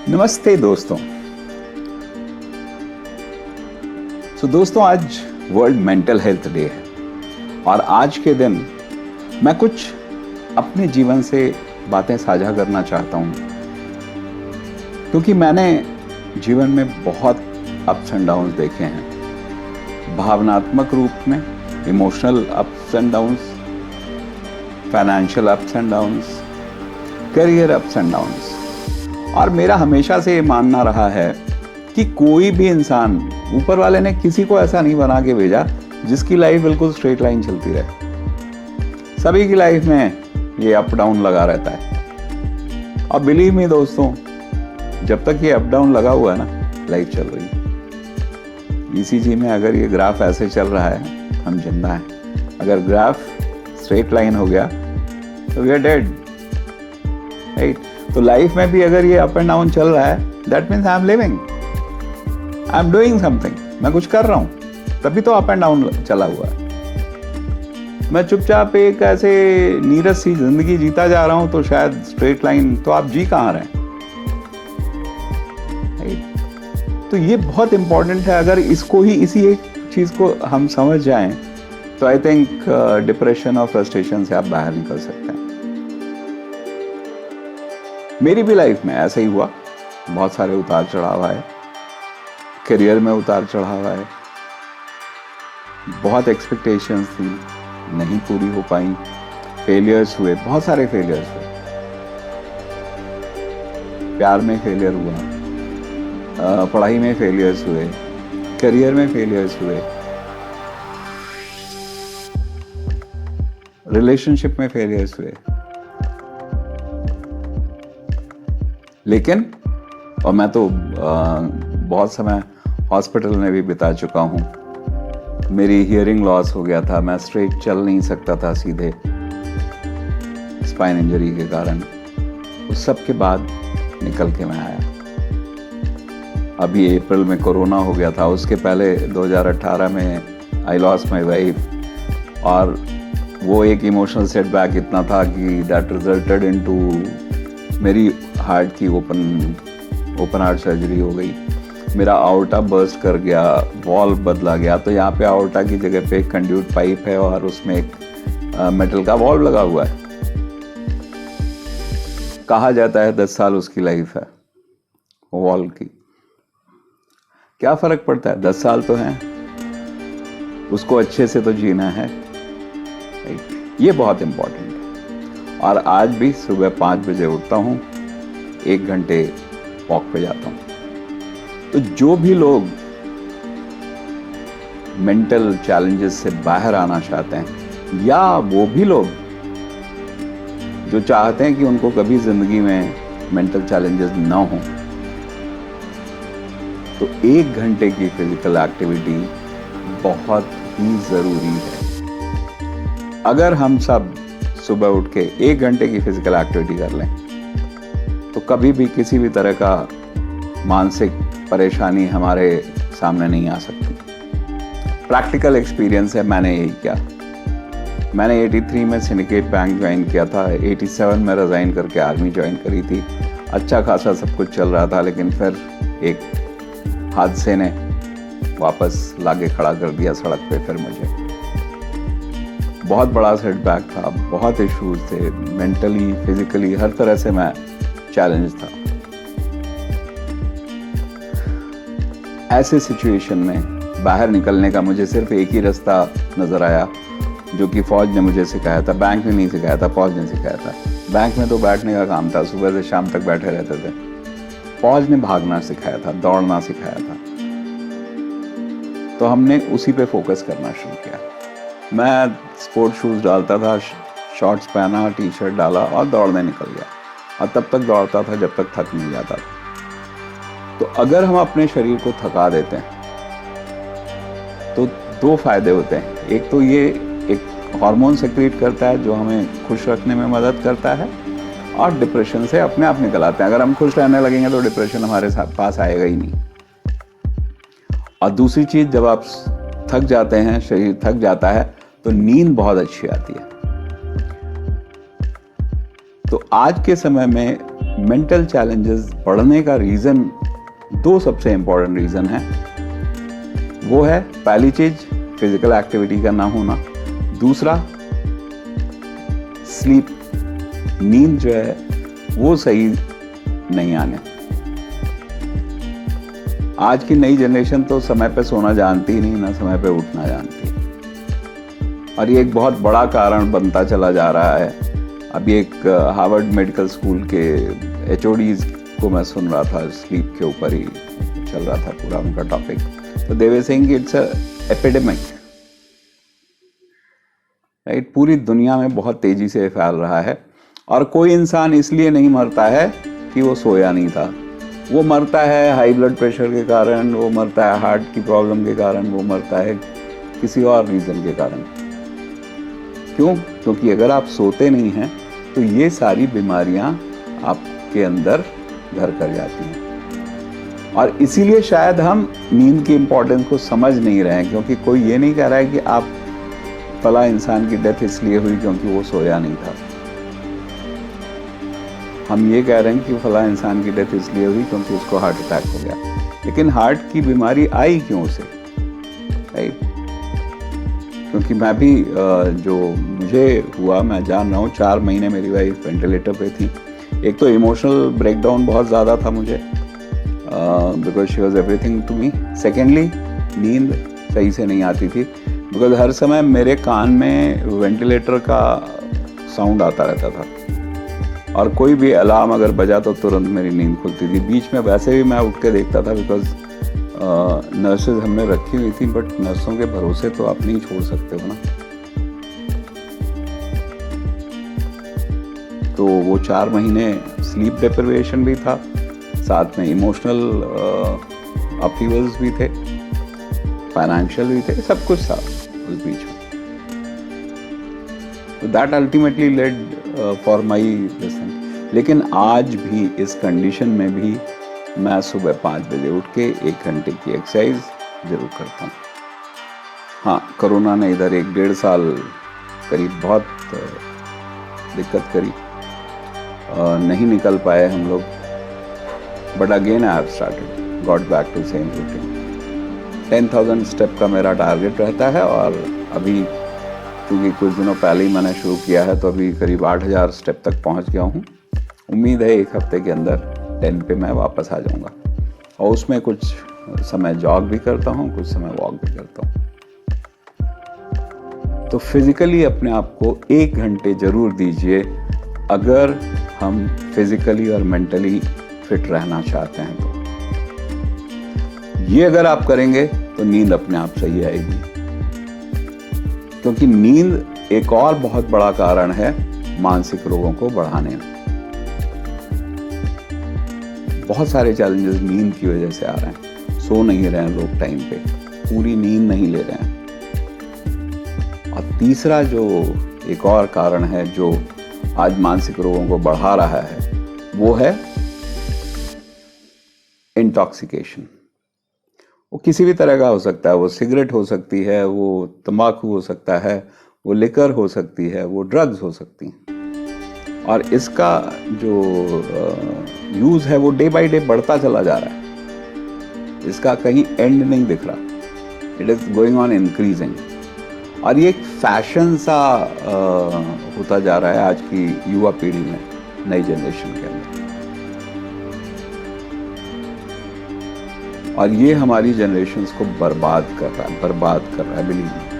नमस्ते दोस्तों। दोस्तों आज वर्ल्ड मेंटल हेल्थ डे है और आज के दिन मैं कुछ अपने जीवन से बातें साझा करना चाहता हूँ, क्योंकि मैंने जीवन में बहुत अप्स एंड डाउन्स देखे हैं। भावनात्मक रूप में emotional ups and downs, financial ups and downs, career ups and downs. और मेरा हमेशा से ये मानना रहा है कि कोई भी इंसान, ऊपर वाले ने किसी को ऐसा नहीं बना के भेजा जिसकी लाइफ बिल्कुल स्ट्रेट लाइन चलती रहे। सभी की लाइफ में ये अप डाउन लगा रहता है। और बिलीव मी दोस्तों, जब तक ये अप डाउन लगा हुआ है ना, लाइफ चल रही है। ईसीजी में अगर ये ग्राफ ऐसे चल रहा है, हम जिंदा हैं। अगर ग्राफ स्ट्रेट लाइन हो गया तो वी आर डेड, राइट? तो लाइफ में भी अगर ये अप एंड डाउन चल रहा है, that means I am living, I am doing something. मैं कुछ कर रहा हूं, तभी तो अप एंड डाउन चला हुआ है। मैं चुपचाप एक ऐसे नीरस सी जिंदगी जीता जा रहा हूं तो शायद स्ट्रेट लाइन, तो आप जी कहां रहे हैं? तो ये बहुत इंपॉर्टेंट है। अगर इसको ही, इसी एक चीज को हम समझ जाएं तो आई थिंक डिप्रेशन और फ्रस्ट्रेशन से आप बाहर निकल सकते हैं। मेरी भी लाइफ में ऐसा ही हुआ। बहुत सारे उतार चढ़ाव आए, करियर में उतार चढ़ाव आए, बहुत एक्सपेक्टेशंस थी, नहीं पूरी हो पाई, फेलियर्स हुए, बहुत सारे फेलियर्स हुए। प्यार में फेलियर हुआ, पढ़ाई में फेलियर्स हुए, करियर में फेलियर्स हुए, रिलेशनशिप में फेलियर्स हुए। लेकिन, और मैं तो बहुत समय हॉस्पिटल में भी बिता चुका हूँ। मेरी हियरिंग लॉस हो गया था, मैं स्ट्रेट चल नहीं सकता था सीधे, स्पाइन इंजरी के कारण। उस सब के बाद निकल के मैं आया। अभी अप्रैल में कोरोना हो गया था, उसके पहले 2018 में आई लॉस्ट माई वाइफ, और वो एक इमोशनल सेटबैक इतना था कि दैट रिजल्टेड इनटू मेरी हार्ट की ओपन हार्ट सर्जरी हो गई। मेरा आउटा बर्स्ट कर गया, वॉल्व बदला गया। तो यहाँ पे आउटा की जगह पे एक कंड्यूट पाइप है और उसमें एक मेटल का वॉल्व लगा हुआ है। कहा जाता है 10 साल उसकी लाइफ है वॉल्व की। क्या फर्क पड़ता है, 10 साल तो हैं, उसको अच्छे से तो जीना है। ये बहुत इंपॉर्टेंट है। और आज भी सुबह 5 बजे उठता हूँ, 1 घंटे वॉक पे जाता हूँ। तो जो भी लोग मेंटल चैलेंजेस से बाहर आना चाहते हैं, या वो भी लोग जो चाहते हैं कि उनको कभी जिंदगी में मेंटल चैलेंजेस ना हो, तो 1 घंटे की फिजिकल एक्टिविटी बहुत ही जरूरी है। अगर हम सब सुबह उठ के 1 घंटे की फिजिकल एक्टिविटी कर लें तो कभी भी किसी भी तरह का मानसिक परेशानी हमारे सामने नहीं आ सकती। प्रैक्टिकल एक्सपीरियंस है, मैंने यही किया। मैंने 83 में सिंडिकेट बैंक ज्वाइन किया था, 87 में रिजाइन करके आर्मी ज्वाइन करी थी। अच्छा खासा सब कुछ चल रहा था, लेकिन फिर एक हादसे ने वापस लाके खड़ा कर दिया सड़क पे। फिर मुझे बहुत बड़ा सेटबैक था, बहुत इश्यूज थे, मेंटली, फिजिकली, हर तरह से मैं चैलेंज था। ऐसे सिचुएशन में बाहर निकलने का मुझे सिर्फ एक ही रास्ता नजर आया, जो कि फौज ने मुझे सिखाया था। बैंक ने नहीं सिखाया था, फौज ने सिखाया था। बैंक में तो बैठने का काम था, सुबह से शाम तक बैठे रहते थे। फौज ने भागना सिखाया था, दौड़ना सिखाया था। तो हमने उसी पे फोकस करना शुरू किया। मैं स्पोर्ट शूज डालता था, शॉर्ट्स पहना, टी शर्ट डाला और दौड़ने निकल गया। और तब तक दौड़ता था जब तक थक नहीं जाता था। तो अगर हम अपने शरीर को थका देते हैं तो 2 फायदे होते हैं। एक तो ये एक हार्मोन सेक्रेट करता है जो हमें खुश रखने में मदद करता है, और डिप्रेशन से अपने आप निकल आते हैं। अगर हम खुश रहने लगेंगे तो डिप्रेशन हमारे पास आएगा ही नहीं। और दूसरी चीज, जब आप थक जाते हैं, शरीर थक जाता है, तो नींद बहुत अच्छी आती है। तो आज के समय में मेंटल चैलेंजेस बढ़ने का रीज़न, दो सबसे इम्पोर्टेंट रीज़न है। वो है पहली चीज़ फिजिकल एक्टिविटी का ना होना, दूसरा स्लीप, नींद जो है वो सही नहीं आने। आज की नई जनरेशन तो समय पे सोना जानती ही नहीं, ना समय पे उठना जानती, और ये एक बहुत बड़ा कारण बनता चला जा रहा है। अभी एक हार्वर्ड मेडिकल स्कूल के HODs को मैं सुन रहा था, स्लीप के ऊपर ही चल रहा था पूरा उनका टॉपिक। तो they were saying it's a epidemic, right. पूरी दुनिया में बहुत तेजी से फैल रहा है, और कोई इंसान इसलिए नहीं मरता है कि वो सोया नहीं था। वो मरता है हाई ब्लड प्रेशर के कारण, वो मरता है हार्ट की प्रॉब्लम के कारण, वो मरता है किसी और रीज़न के कारण। क्यों? क्योंकि अगर आप सोते नहीं हैं तो ये सारी बीमारियां आपके अंदर घर कर जाती हैं। और इसीलिए शायद हम नींद की इम्पोर्टेंस को समझ नहीं रहे हैं, क्योंकि कोई ये नहीं कह रहा है कि आप फला इंसान की डेथ इसलिए हुई क्योंकि वो सोया नहीं था। हम ये कह रहे हैं कि फला इंसान की डेथ इसलिए हुई क्योंकि उसको हार्ट अटैक हो गया। लेकिन हार्ट की बीमारी आई क्यों उसे, राइट? क्योंकि मैं भी जो मुझे हुआ, मैं जान रहा हूँ, 4 महीने मेरी वाइफ वेंटिलेटर पे थी। एक तो इमोशनल ब्रेकडाउन बहुत ज़्यादा था मुझे, because she was everything to me. Secondly, नींद सही से नहीं आती थी, बिकॉज हर समय मेरे कान में वेंटिलेटर का साउंड आता रहता था, और कोई भी अलार्म अगर बजा तो तुरंत मेरी नींद खुलती थी। बीच में वैसे भी मैं उठ के देखता था, बिकॉज नर्सेज हमने रखी हुई थी, बट नर्सों के भरोसे तो आप नहीं छोड़ सकते हो ना। तो वो 4 महीने स्लीप डेप्रिवेशन भी था, साथ में इमोशनल अपहीवल्स भी थे, फाइनेंशियल भी थे, सब कुछ था उस बीच में। तो that ultimately lead for my listen. लेकिन आज भी इस कंडीशन में भी मैं सुबह 5 बजे उठ के 1 घंटे की एक्सरसाइज जरूर करता हूँ। हाँ, कोरोना ने इधर 1-1.5 साल करीब बहुत दिक्कत करी, नहीं निकल पाए हम लोग, but again I have started, got back to same routine. 10,000 step का मेरा टारगेट रहता है, और अभी क्योंकि कुछ दिनों पहले ही मैंने शुरू किया है तो अभी करीब 8,000 स्टेप तक पहुंच गया हूं। उम्मीद है 1 हफ्ते के अंदर 10 पे मैं वापस आ जाऊंगा, और उसमें कुछ समय जॉग भी करता हूं, कुछ समय वॉक भी करता हूं। तो फिजिकली अपने आप को 1 घंटे जरूर दीजिए, अगर हम फिजिकली और मेंटली फिट रहना चाहते हैं तो। ये अगर आप करेंगे तो नींद अपने आप सही आएगी, क्योंकि नींद एक और बहुत बड़ा कारण है मानसिक रोगों को बढ़ाने में। बहुत सारे चैलेंजेस नींद की वजह से आ रहे हैं। सो नहीं रहे हैं लोग टाइम पे, पूरी नींद नहीं ले रहे हैं। और तीसरा जो एक और कारण है जो आज मानसिक रोगों को बढ़ा रहा है, वो है इंटॉक्सिकेशन। वो किसी भी तरह का हो सकता है, वो सिगरेट हो सकती है, वो तंबाकू हो सकता है, वो लिकर हो सकती है, वो ड्रग्स हो सकती हैं। और इसका जो यूज़ है वो डे बाय डे बढ़ता चला जा रहा है, इसका कहीं एंड नहीं दिख रहा। It is going on increasing, और ये एक फैशन सा होता जा रहा है आज की युवा पीढ़ी में, नई जनरेशन के अंदर। और ये हमारी जनरेशन्स को बर्बाद कर रहा है, बिलीव मी।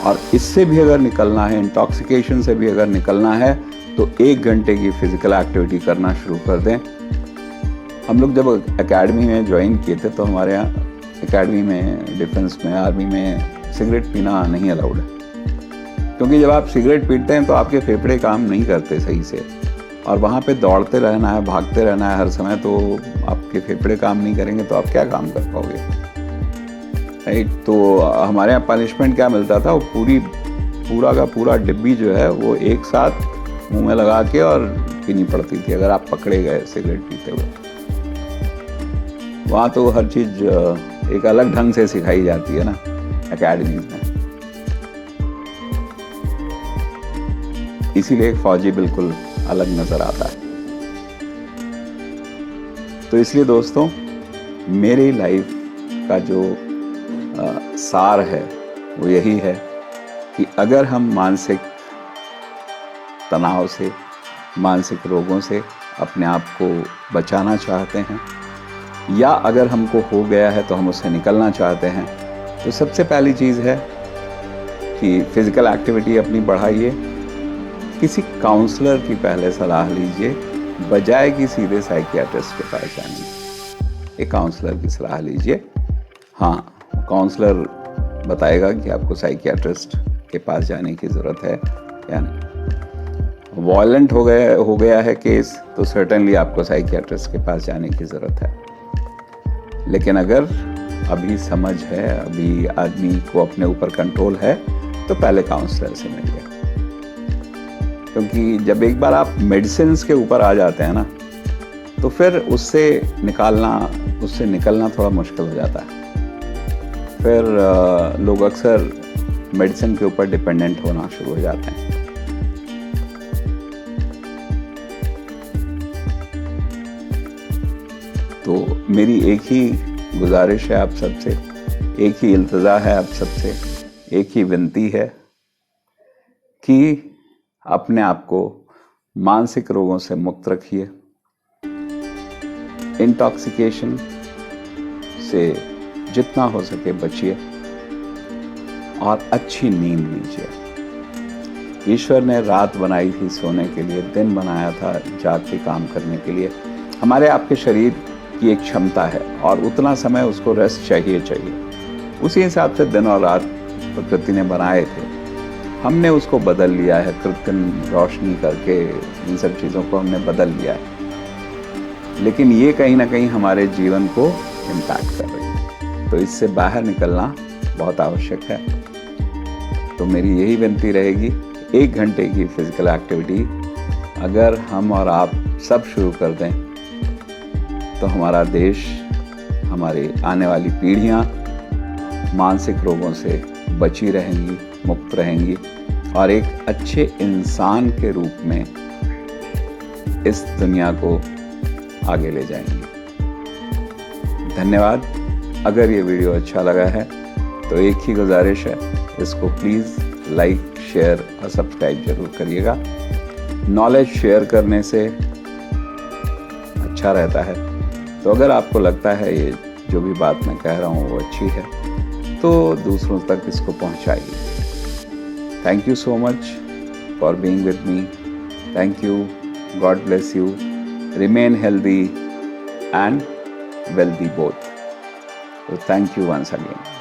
और इससे भी अगर निकलना है, इंटॉक्सिकेशन से भी अगर निकलना है, तो 1 घंटे की फिजिकल एक्टिविटी करना शुरू कर दें। हम लोग जब एकेडमी में ज्वाइन किए थे तो हमारे यहाँ एकेडमी में, डिफेंस में, आर्मी में सिगरेट पीना नहीं अलाउड है, क्योंकि जब आप सिगरेट पीते हैं तो आपके फेफड़े काम नहीं करते सही से, और वहाँ पे दौड़ते रहना है, भागते रहना है हर समय, तो आपके फेफड़े काम नहीं करेंगे तो आप क्या काम कर पाओगे, राइट? तो हमारे यहाँ पनिशमेंट क्या मिलता था, वो पूरा का पूरा डिब्बी जो है वो एक साथ मुंह में लगा के और पीनी पड़ती थी अगर आप पकड़े गए सिगरेट पीते हुए। वहाँ तो हर चीज़ एक अलग ढंग से सिखाई जाती है ना एकेडमीज में। इसीलिए एक फौजी बिल्कुल अलग नज़र आता है। तो इसलिए दोस्तों, मेरी लाइफ का जो सार है वो यही है कि अगर हम मानसिक तनाव से, मानसिक रोगों से अपने आप को बचाना चाहते हैं, या अगर हमको हो गया है तो हम उससे निकलना चाहते हैं, तो सबसे पहली चीज़ है कि फिज़िकल एक्टिविटी अपनी बढ़ाइए। किसी काउंसलर की पहले सलाह लीजिए, बजाय कि सीधे साइकियाट्रिस्ट के पास जाने। एक काउंसलर की सलाह लीजिए। हाँ, काउंसलर बताएगा कि आपको साइकियाट्रिस्ट के पास जाने की ज़रूरत है या नहीं। वायलेंट हो गया है केस, तो सर्टेनली आपको साइकियाट्रिस्ट के पास जाने की ज़रूरत है। लेकिन अगर अभी समझ है, अभी आदमी को अपने ऊपर कंट्रोल है, तो पहले काउंसलर से मिलिए। क्योंकि जब एक बार आप मेडिसिन के ऊपर आ जाते हैं ना, तो फिर उससे निकलना थोड़ा मुश्किल हो जाता है। फिर लोग अक्सर मेडिसिन के ऊपर डिपेंडेंट होना शुरू हो जाते हैं। तो मेरी एक ही गुजारिश है आप सबसे, एक ही इल्तिजा है आप सबसे, एक ही विनती है कि अपने आप को मानसिक रोगों से मुक्त रखिए, इंटॉक्सिकेशन से जितना हो सके बचिए और अच्छी नींद लीजिए। ईश्वर ने रात बनाई थी सोने के लिए, दिन बनाया था जाग के काम करने के लिए। हमारे आपके शरीर की एक क्षमता है और उतना समय उसको रेस्ट चाहिए। उसी हिसाब से दिन और रात प्रकृति ने बनाए थे। हमने उसको बदल लिया है, कृत्रिम रोशनी करके इन सब चीज़ों को हमने बदल लिया है। लेकिन ये कहीं ना कहीं हमारे जीवन को इम्पैक्ट कर रही है, तो इससे बाहर निकलना बहुत आवश्यक है। तो मेरी यही विनती रहेगी, 1 घंटे की फिजिकल एक्टिविटी अगर हम और आप सब शुरू कर दें, तो हमारा देश, हमारी आने वाली पीढ़ियाँ मानसिक रोगों से बची रहेंगी, मुक्त रहेंगी और एक अच्छे इंसान के रूप में इस दुनिया को आगे ले जाएंगी। धन्यवाद। अगर ये वीडियो अच्छा लगा है तो एक ही गुजारिश है, इसको प्लीज़ लाइक, शेयर और सब्सक्राइब जरूर करिएगा। नॉलेज शेयर करने से अच्छा रहता है। तो अगर आपको लगता है ये जो भी बात मैं कह रहा हूँ वो अच्छी है, तो दूसरों तक इसको पहुँचाइए। Thank you so much for being with me. Thank you. God bless you. Remain healthy and wealthy both. So thank you once again.